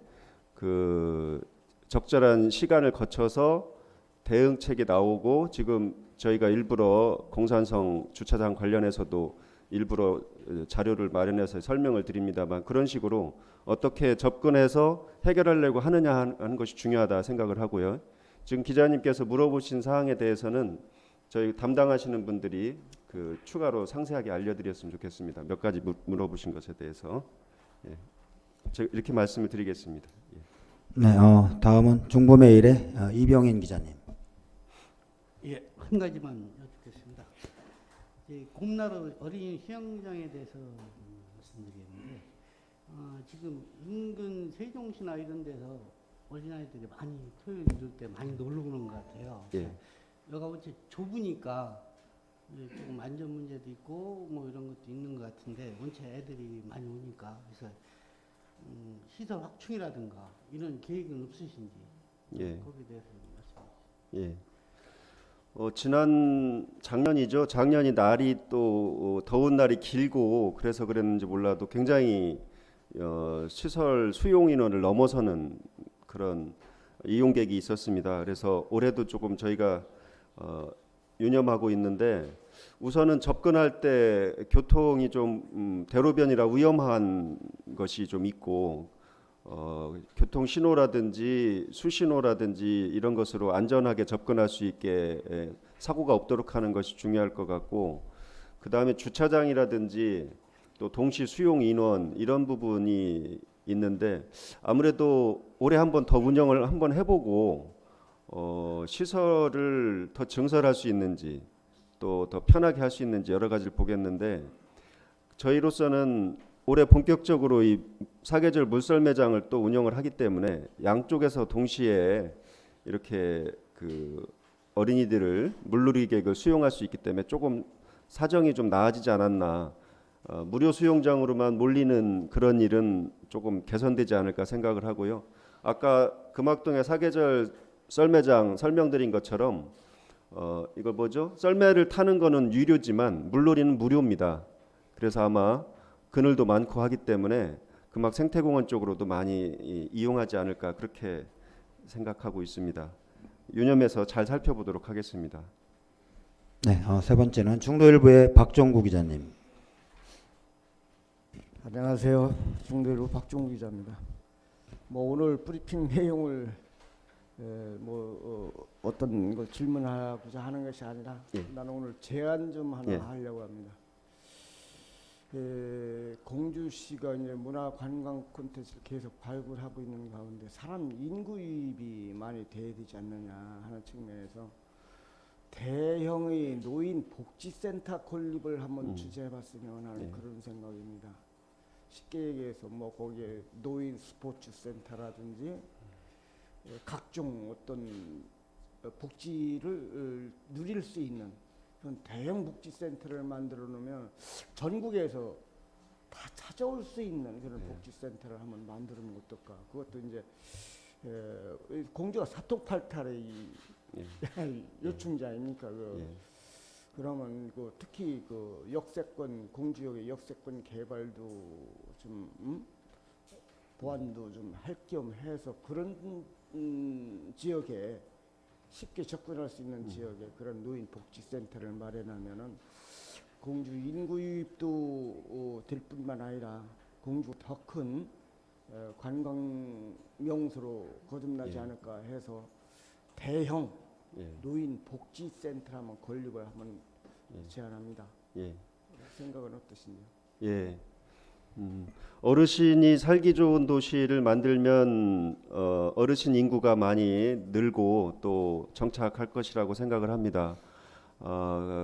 그 적절한 시간을 거쳐서 대응책이 나오고 지금 저희가 일부러 공산성 주차장 관련해서도 일부러 자료를 마련해서 설명을 드립니다만 그런 식으로 어떻게 접근해서 해결하려고 하느냐 하는 것이 중요하다 생각을 하고요. 지금 기자님께서 물어보신 사항에 대해서는 저희 담당하시는 분들이 그 추가로 상세하게 알려드렸으면 좋겠습니다. 몇 가지 물어보신 것에 대해서 제가 이렇게 말씀을 드리겠습니다. 네, 다음은 중부메일의 이병인 기자님. 예, 한 가지만 여쭙겠습니다. 곰나루 어린이 수영장에 대해서 말씀드리겠는데 지금 인근 세종시나 이런 데서 어린아이들이 많이 토요일 이럴 때 많이 놀러 오는 것 같아요. 예. 여가 어째 좁으니까 조금 안전 문제도 있고 뭐 이런 것도 있는 것 같은데 원체 애들이 많이 오니까 그래서 시설 확충이라든가 이런 계획은 없으신지 예. 거기에 대해서 말씀해 주세요. 예. 지난 작년이죠. 작년이 날이 또 더운 날이 길고 그래서 그랬는지 몰라도 굉장히 시설 수용 인원을 넘어서는 그런 이용객이 있었습니다. 그래서 올해도 조금 저희가 유념하고 있는데 우선은 접근할 때 교통이 좀 대로변이라 위험한 것이 좀 있고 교통 신호라든지 수신호라든지 이런 것으로 안전하게 접근할 수 있게 사고가 없도록 하는 것이 중요할 것 같고 그 다음에 주차장이라든지 또 동시 수용 인원 이런 부분이 있는데 아무래도 올해 한번 더 운영을 한번 해보고 시설을 더 증설할 수 있는지 또 더 편하게 할 수 있는지 여러 가지를 보겠는데 저희로서는 올해 본격적으로 이 사계절 물썰 매장을 또 운영을 하기 때문에 양쪽에서 동시에 이렇게 그 어린이들을 물놀이객을 수용할 수 있기 때문에 조금 사정이 좀 나아지지 않았나. 무료 수용장으로만 몰리는 그런 일은 조금 개선되지 않을까 생각을 하고요. 아까 금학동의 사계절 썰매장 설명드린 것처럼 이거 뭐죠? 썰매를 타는 거는 유료지만 물놀이는 무료입니다. 그래서 아마 그늘도 많고 하기 때문에 금학 생태공원 쪽으로도 많이 이용하지 않을까 그렇게 생각하고 있습니다. 유념해서 잘 살펴보도록 하겠습니다. 네, 세 번째는 중도일보의 박종구 기자님. 안녕하세요. 중도일보 박종구 기자입니다. 뭐 오늘 브리핑 내용을 어떤 걸 질문하고자 하는 것이 아니라 나는 오늘 제안 좀 하나 하려고 합니다. 공주시가 이제 문화 관광 콘텐츠를 계속 발굴하고 있는 가운데 사람 인구 유입이 많이 돼야 되지 않느냐 하는 측면에서 대형의 노인 복지센터 건립을 한번 주재해봤으면 하는 그런 생각입니다. 쉽게 얘기해서 뭐 거기에 노인 스포츠 센터라든지 각종 어떤 복지를 누릴 수 있는 그런 대형 복지센터를 만들어 놓으면 전국에서 다 찾아올 수 있는 그런 복지센터를 한번 만들면 어떨까? 그것도 이제 공주가 사토팔탈의 예. 요충지 아닙니까? 예. 그러면 특히 역세권 공주역의 역세권 개발도 좀 보완도 좀 할 겸 해서 그런 지역에 쉽게 접근할 수 있는 지역에 그런 노인 복지센터를 마련하면은 공주 인구 유입도 될 뿐만 아니라 공주 더 큰 관광 명소로 거듭나지 예. 않을까 해서 대형 예. 노인 복지센터 한번 건립을 한번 예. 제안합니다. 예. 생각은 어떠신가요? 예. 어르신이 살기 좋은 도시를 만들면 어르신 인구가 많이 늘고 또 정착할 것이라고 생각을 합니다.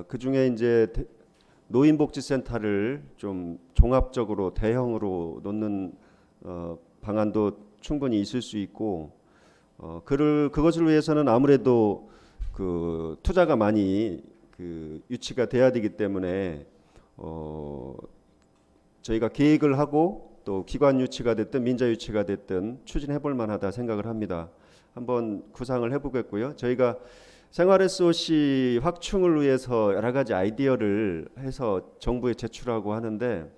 그 중에 이제 노인복지센터를 좀 종합적으로 대형으로 놓는 방안도 충분히 있을 수 있고, 그것을 위해서는 아무래도 그 투자가 많이 유치가 돼야 되기 때문에 저희가 계획을 하고 또 기관 유치가 됐든 민자 유치가 됐든 추진해 볼 만하다 생각을 합니다. 한번 구상을 해보겠고요. 저희가 생활 SOC 확충을 위해서 여러 가지 아이디어를 해서 정부에 제출하고 하는데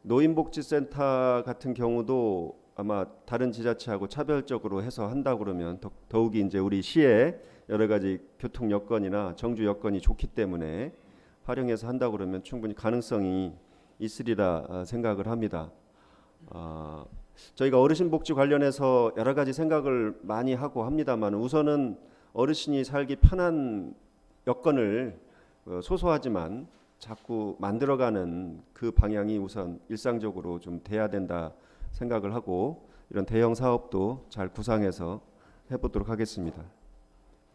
노인복지센터 같은 경우도 아마 다른 지자체하고 차별적으로 해서 한다 그러면 더욱이 이제 우리 시에 여러 가지 교통 여건이나 정주 여건이 좋기 때문에 활용해서 한다 그러면 충분히 가능성이 있으리라 생각을 합니다. 저희가 어르신 복지 관련해서 여러 가지 생각을 많이 하고 합니다만 우선은 어르신이 살기 편한 여건을 소소하지만 자꾸 만들어가는 그 방향이 우선 일상적으로 좀 돼야 된다 생각을 하고 이런 대형 사업도 잘 구상해서 해보도록 하겠습니다.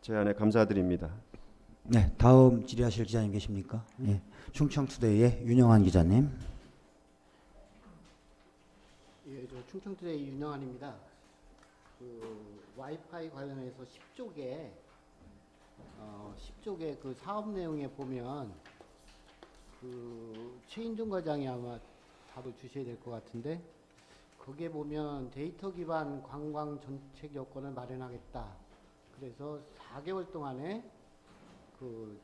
제안에 감사드립니다. 네, 다음 질의하실 기자님 계십니까? 예, 충청투데이의 윤영환 기자님. 예, 저 충청투데이 윤영환입니다. 와이파이 관련해서 10쪽에 그 사업 내용에 보면 최인중 과장이 아마 답을 주셔야 될 것 같은데 거기에 보면 데이터 기반 관광 정책 여건을 마련하겠다. 그래서 4개월 동안에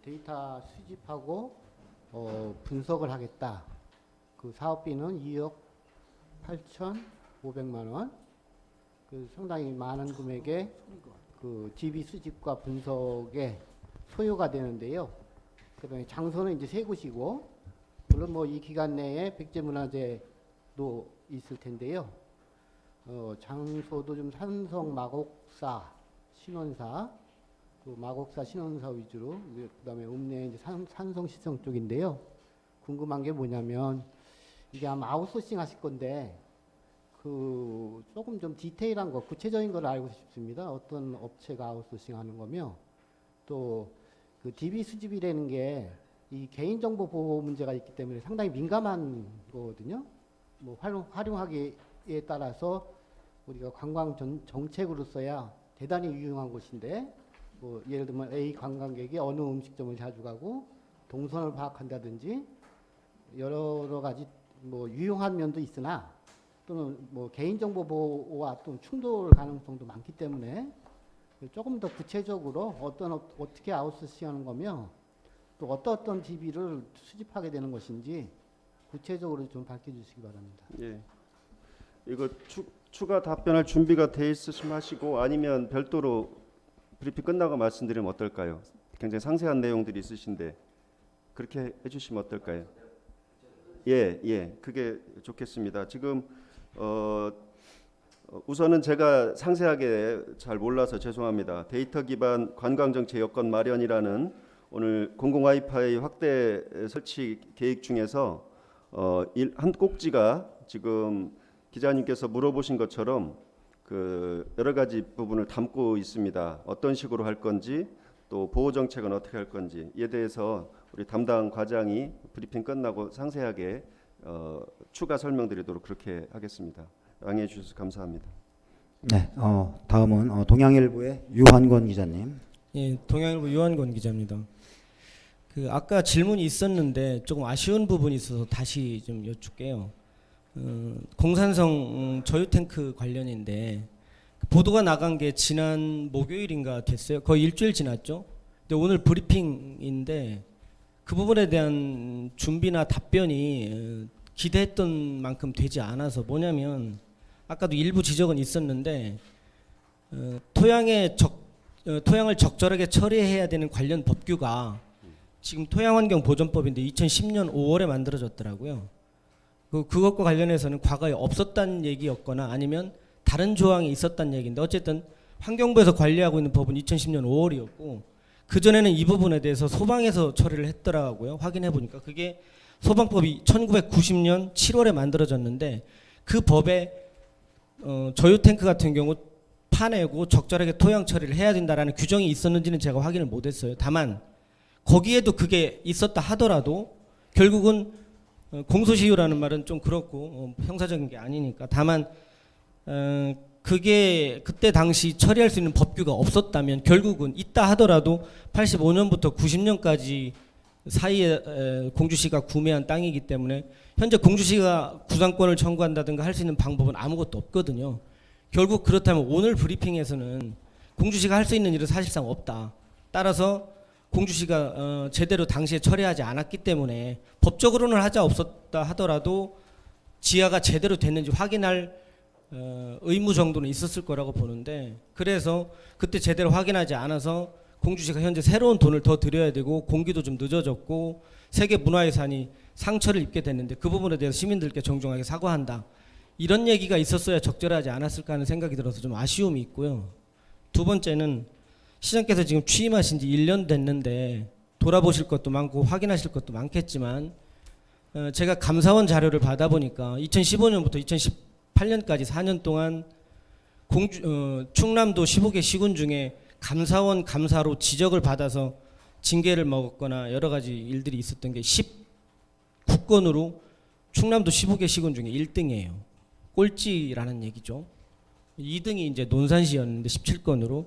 데이터 수집하고 분석을 하겠다. 그 사업비는 2억 8,500만 원. 상당히 많은 금액의 DB 수집과 분석에 소요가 되는데요. 그다음에 장소는 이제 3곳이고, 물론 이 기간 내에 백제문화재도 있을 텐데요. 장소도 좀 산성 마곡사 신원사, 마곡사 신원사 위주로, 그다음에 읍내 이제 산성 시청 쪽인데요. 궁금한 게 뭐냐면 이게 아마 아웃소싱 하실 건데 조금 좀 디테일한 거, 구체적인 걸 알고 싶습니다. 어떤 업체가 아웃소싱 하는 거며 또 DB 수집이라는 게 이 개인정보 보호 문제가 있기 때문에 상당히 민감한 거거든요. 활용하기에 따라서 우리가 관광 정책으로서야 대단히 유용한 곳인데 예를 들면 A 관광객이 어느 음식점을 자주 가고 동선을 파악한다든지 여러 가지 유용한 면도 있으나 또는 개인정보 보호와 또 충돌 가능성도 많기 때문에 조금 더 구체적으로 어떻게 아웃소싱하는 거며 또 어떤 DB를 수집하게 되는 것인지 구체적으로 좀 밝혀주시기 바랍니다. 예, 이거 추가 답변할 준비가 돼 있으시면 하시고 아니면 별도로 브리핑 끝나고 말씀드리면 어떨까요? 굉장히 상세한 내용들이 있으신데 그렇게 해주시면 어떨까요? 예, 그게 좋겠습니다. 지금 우선은 제가 상세하게 잘 몰라서 죄송합니다. 데이터 기반 관광정책 여건 마련이라는 오늘 공공 와이파이 확대 설치 계획 중에서 한 꼭지가 지금 기자님께서 물어보신 것처럼 여러 가지 부분을 담고 있습니다. 어떤 식으로 할 건지 또 보호 정책은 어떻게 할 건지 이에 대해서 우리 담당 과장이 브리핑 끝나고 상세하게 추가 설명드리도록 그렇게 하겠습니다. 양해해 주셔서 감사합니다. 네, 다음은 동양일보의 유한권 기자님. 예, 동양일보 유한권 기자입니다. 아까 질문이 있었는데 조금 아쉬운 부분이 있어서 다시 좀 여쭙게요. 공산성 저유 탱크 관련인데 보도가 나간 게 지난 목요일인가 됐어요. 거의 일주일 지났죠. 근데 오늘 브리핑인데 그 부분에 대한 준비나 답변이 기대했던 만큼 되지 않아서, 뭐냐면 아까도 일부 지적은 있었는데 토양을 적절하게 처리해야 되는 관련 법규가 지금 토양환경보전법인데 2010년 5월에 만들어졌더라고요. 그것과 관련해서는 과거에 없었다는 얘기였거나 아니면 다른 조항이 있었다는 얘기인데, 어쨌든 환경부에서 관리하고 있는 법은 2010년 5월이었고 그전에는 이 부분에 대해서 소방에서 처리를 했더라고요. 확인해 보니까 그게 소방법이 1990년 7월에 만들어졌는데 그 법에 저유 탱크 같은 경우 파내고 적절하게 토양 처리를 해야 된다라는 규정이 있었는지는 제가 확인을 못했어요. 다만 거기에도 그게 있었다 하더라도 결국은 공소시효라는 말은 좀 그렇고 형사적인 게 아니니까, 다만 그게 그때 당시 처리할 수 있는 법규가 없었다면 결국은 있다 하더라도 85년부터 90년까지 사이에 공주시가 구매한 땅이기 때문에 현재 공주시가 구상권을 청구한다든가 할 수 있는 방법은 아무것도 없거든요. 결국 그렇다면 오늘 브리핑에서는 공주시가 할 수 있는 일은 사실상 없다. 따라서 공주시가 제대로 당시에 처리하지 않았기 때문에 법적으로는 하자 없었다 하더라도 지하가 제대로 됐는지 확인할 의무 정도는 있었을 거라고 보는데, 그래서 그때 제대로 확인하지 않아서 공주시가 현재 새로운 돈을 더 들여야 되고 공기도 좀 늦어졌고 세계문화유산이 상처를 입게 됐는데 그 부분에 대해서 시민들께 정중하게 사과한다, 이런 얘기가 있었어야 적절하지 않았을까 하는 생각이 들어서 좀 아쉬움이 있고요. 두 번째는 시장께서 지금 취임하신 지 1년 됐는데 돌아보실 것도 많고 확인하실 것도 많겠지만 제가 감사원 자료를 받아보니까 2015년부터 2018년까지 4년 동안 충남도 15개 시군 중에 감사원 감사로 지적을 받아서 징계를 먹었거나 여러 가지 일들이 있었던 게 19건으로 충남도 15개 시군 중에 1등이에요. 꼴찌라는 얘기죠. 2등이 이제 논산시였는데 17건으로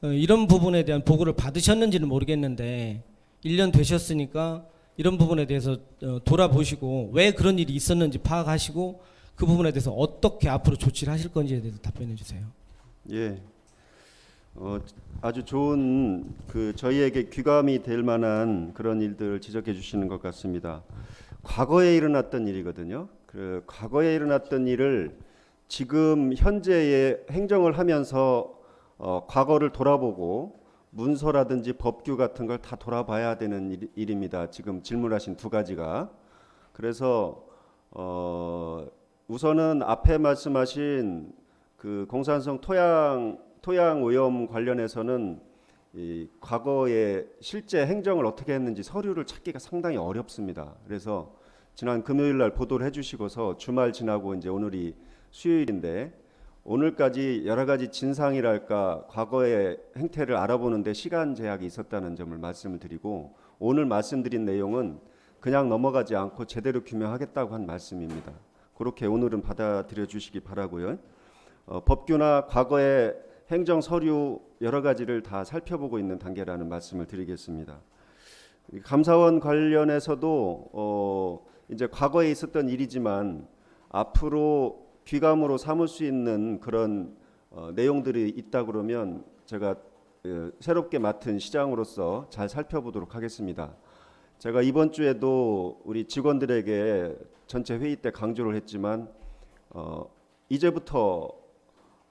이런 부분에 대한 보고를 받으셨는지는 모르겠는데 1년 되셨으니까 이런 부분에 대해서 돌아보시고 왜 그런 일이 있었는지 파악하시고 그 부분에 대해서 어떻게 앞으로 조치를 하실 건지에 대해서 답변해 주세요. 예. 아주 좋은 저희에게 귀감이 될 만한 그런 일들을 지적해 주시는 것 같습니다. 과거에 일어났던 일이거든요. 그 과거에 일어났던 일을 지금 현재의 행정을 하면서 과거를 돌아보고 문서라든지 법규 같은 걸 다 돌아봐야 되는 일입니다. 지금 질문하신 두 가지가. 그래서 우선은 앞에 말씀하신 그 공산성 토양 오염 관련해서는 이 과거에 실제 행정을 어떻게 했는지 서류를 찾기가 상당히 어렵습니다. 그래서 지난 금요일 날 보도를 해주시고서 주말 지나고 이제 오늘이 수요일인데 오늘까지 여러 가지 진상이랄까 과거의 행태를 알아보는데 시간 제약이 있었다는 점을 말씀을 드리고, 오늘 말씀드린 내용은 그냥 넘어가지 않고 제대로 규명하겠다고 한 말씀입니다. 그렇게 오늘은 받아들여 주시기 바라고요. 법규나 과거의 행정 서류 여러 가지를 다 살펴보고 있는 단계라는 말씀을 드리겠습니다. 감사원 관련해서도 이제 과거에 있었던 일이지만 앞으로 귀감으로 삼을 수 있는 그런 내용들이 있다 그러면 제가 새롭게 맡은 시장으로서 잘 살펴보도록 하겠습니다. 제가 이번 주에도 우리 직원들에게 전체 회의 때 강조를 했지만 이제부터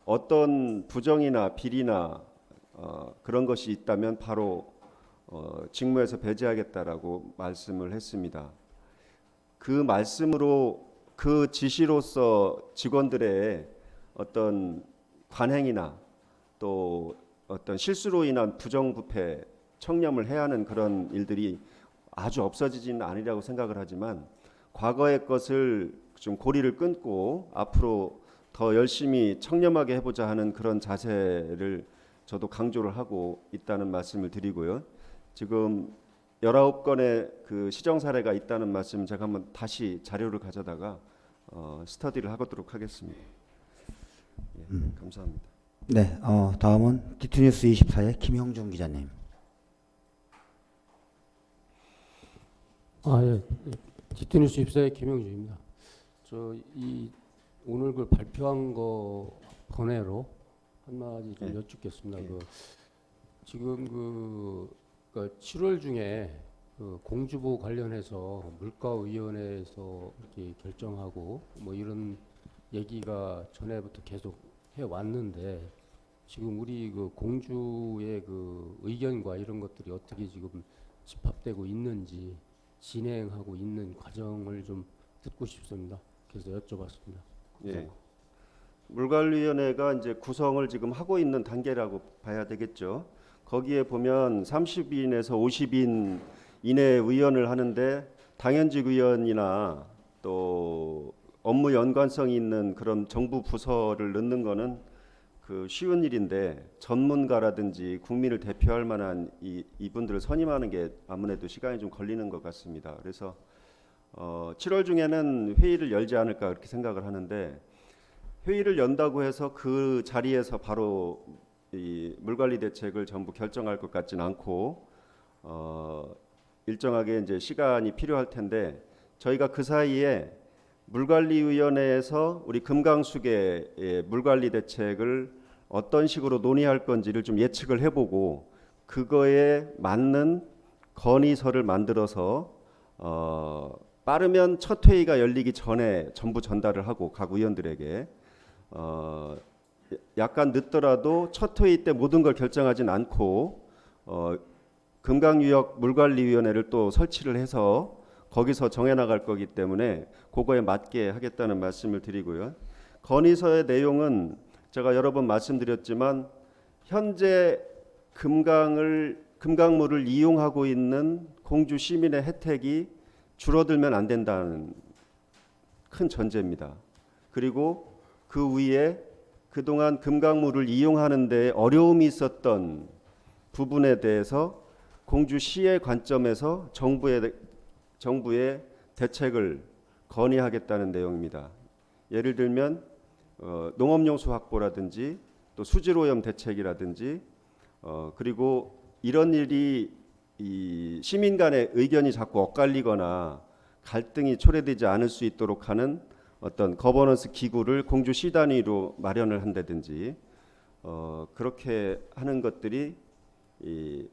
어떤 부정이나 비리나 그런 것이 있다면 바로 직무에서 배제하겠다라고 말씀을 했습니다. 그 말씀으로 그 지시로서 직원들의 어떤 관행이나 또 어떤 실수로 인한 부정부패 청렴을 해야 하는 그런 일들이 아주 없어지지는 않으리라고 생각을 하지만 과거의 것을 좀 고리를 끊고 앞으로 더 열심히 청렴하게 해보자 하는 그런 자세를 저도 강조를 하고 있다는 말씀을 드리고요. 지금 19건의 그 시정 사례가 있다는 말씀 제가 한번 다시 자료를 가져다가 스터디를 하도록 하겠습니다. 예, 감사합니다. 네, 다음은 디투뉴스 24의 김형준 기자님. 예. 디투뉴스 24의 김형준입니다. 이 오늘 그 발표한 거 번외로 한마디 좀 네. 여쭙겠습니다. 네. 지금 그러니까 7월 중에 그 공주보 관련해서 물가위원회에서 이렇게 결정하고 뭐 이런 얘기가 전에부터 계속 해 왔는데 지금 우리 그 공주의 그 의견과 이런 것들이 어떻게 지금 집합되고 있는지 진행하고 있는 과정을 좀 듣고 싶습니다. 그래서 여쭤봤습니다. 예. 물관리위원회가 이제 구성을 지금 하고 있는 단계라고 봐야 되겠죠. 거기에 보면 30인에서 50인 이내 의원을 하는데 당연직 의원이나 또 업무 연관성이 있는 그런 정부 부서를 넣는 거는 그 쉬운 일인데 전문가라든지 국민을 대표할 만한 이분들을 선임하는 게 아무래도 시간이 좀 걸리는 것 같습니다. 그래서 7월 중에는 회의를 열지 않을까 그렇게 생각을 하는데 회의를 연다고 해서 그 자리에서 바로 이 물관리 대책을 전부 결정할 것 같지는 않고 일정하게 이제 시간이 필요할 텐데 저희가 그 사이에 물관리위원회에서 우리 금강수계 물관리 대책을 어떤 식으로 논의할 건지를 좀 예측을 해보고 그거에 맞는 건의서를 만들어서 빠르면 첫 회의가 열리기 전에 전부 전달을 하고 각 의원들에게 약간 늦더라도 첫 회의 때 모든 걸 결정하진 않고 금강유역 물관리위원회를 또 설치를 해서 거기서 정해나갈 거기 때문에 그거에 맞게 하겠다는 말씀을 드리고요. 건의서의 내용은 제가 여러 번 말씀드렸지만 현재 금강물을 이용하고 있는 공주 시민의 혜택이 줄어들면 안 된다는 큰 전제입니다. 그리고 그 위에 그동안 금강물을 이용하는 데 어려움이 있었던 부분에 대해서 공주시의 관점에서 정부의 대책을 건의하겠다는 내용입니다. 예를 들면 농업용수 확보라든지 또 수질오염 대책이라든지 그리고 이런 일이 이 시민 간의 의견이 자꾸 엇갈리거나 갈등이 초래되지 않을 수 있도록 하는 어떤 거버넌스 기구를 공주시 단위로 마련을 한다든지 그렇게 하는 것들이 이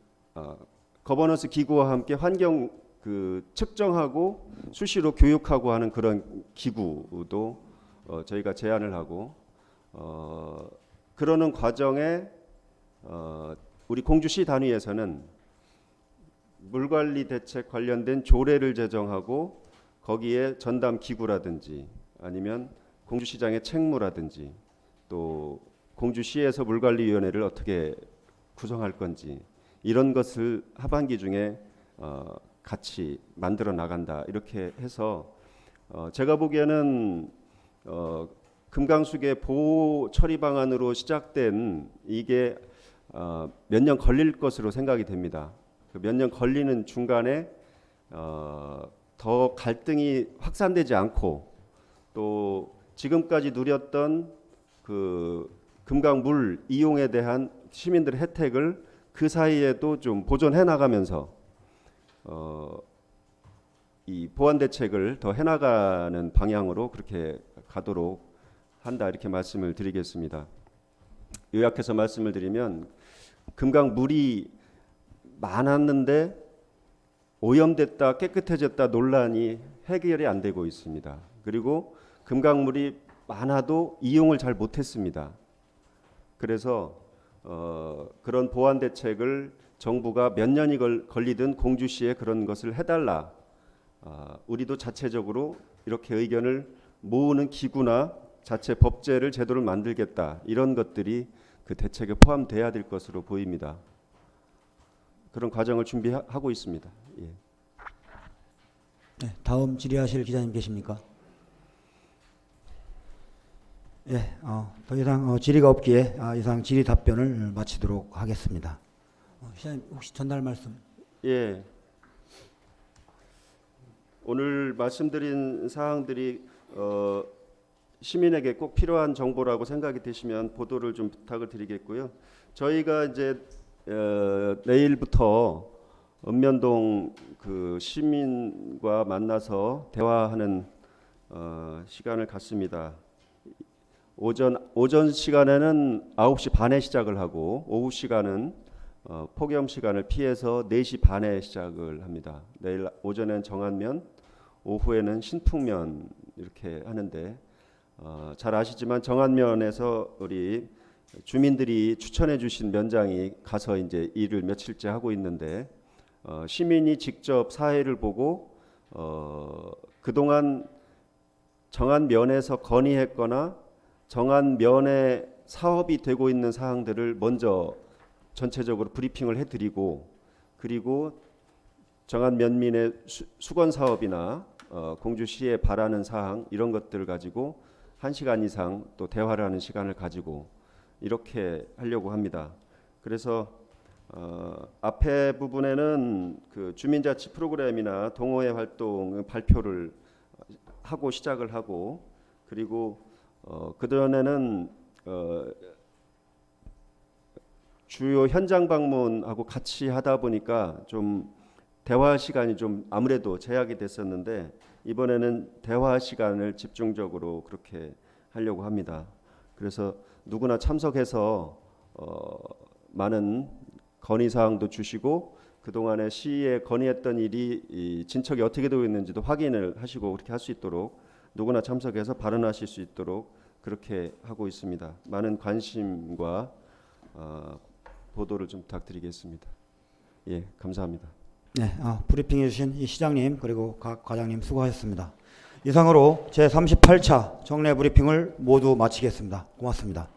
거버넌스 기구와 함께 환경 측정하고 수시로 교육하고 하는 그런 기구도 저희가 제안을 하고 그러는 과정에 우리 공주시 단위에서는 물관리 대책 관련된 조례를 제정하고 거기에 전담 기구라든지 아니면 공주시장의 책무라든지 또 공주시에서 물관리위원회를 어떻게 구성할 건지 이런 것을 하반기 중에 같이 만들어 나간다 이렇게 해서 제가 보기에는 금강수계 보호 처리 방안으로 시작된 이게 몇 년 걸릴 것으로 생각이 됩니다. 몇 년 걸리는 중간에 더 갈등이 확산되지 않고 또 지금까지 누렸던 그 금강물 이용에 대한 시민들의 혜택을 그 사이에도 좀 보존해 나가면서 이 보완 대책을 더 해나가는 방향으로 그렇게 가도록 한다 이렇게 말씀을 드리겠습니다. 요약해서 말씀을 드리면 금강물이 많았는데 오염됐다 깨끗해졌다 논란이 해결이 안 되고 있습니다. 그리고 금강물이 많아도 이용을 잘 못했습니다. 그래서 그런 보완 대책을 정부가 몇 년이 걸리든 공주시에 그런 것을 해달라. 우리도 자체적으로 이렇게 의견을 모으는 기구나 자체 법제를 제도를 만들겠다. 이런 것들이 그 대책에 포함돼야 될 것으로 보입니다. 그런 과정을 준비하고 있습니다. 예. 네, 다음 질의하실 기자님 계십니까? 예, 더 이상 질의가 없기에 이상 질의 답변을 마치도록 하겠습니다. 기자님 혹시 전달 말씀? 예. 오늘 말씀드린 사항들이 시민에게 꼭 필요한 정보라고 생각이 되시면 보도를 좀 부탁을 드리겠고요. 저희가 이제 내일부터 읍면동 그 시민과 만나서 대화하는 시간을 갖습니다. 오전 시간에는 9시 반에 시작을 하고 오후 시간은 폭염 시간을 피해서 4시 반에 시작을 합니다. 내일 오전엔 정안면, 오후에는 신풍면 이렇게 하는데 잘 아시지만 정안면에서 우리 주민들이 추천해 주신 면장이 가서 이제 일을 며칠째 하고 있는데 시민이 직접 사회를 보고 그동안 정안면에서 건의했거나 정안면에 사업이 되고 있는 사항들을 먼저 전체적으로 브리핑을 해드리고 그리고 정안면민의 수건 사업이나 공주시에 바라는 사항 이런 것들을 가지고 1시간 이상 또 대화를 하는 시간을 가지고 이렇게 하려고 합니다. 그래서 앞에 부분에는 그 주민자치 프로그램이나 동호회 활동 발표를 하고 시작을 하고 그리고 그전에는 주요 현장 방문하고 같이 하다 보니까 좀 대화 시간이 좀 아무래도 제약이 됐었는데 이번에는 대화 시간을 집중적으로 그렇게 하려고 합니다. 그래서 누구나 참석해서 많은 건의 사항도 주시고 그동안에 시에 건의했던 일이 진척이 어떻게 되고 있는지도 확인을 하시고 그렇게 할 수 있도록 누구나 참석해서 발언하실 수 있도록 그렇게 하고 있습니다. 많은 관심과 보도를 좀 부탁드리겠습니다. 예, 감사합니다. 네, 브리핑해 주신 이 시장님 그리고 각 과장님 수고하셨습니다. 이상으로 제38차 정례 브리핑을 모두 마치겠습니다. 고맙습니다.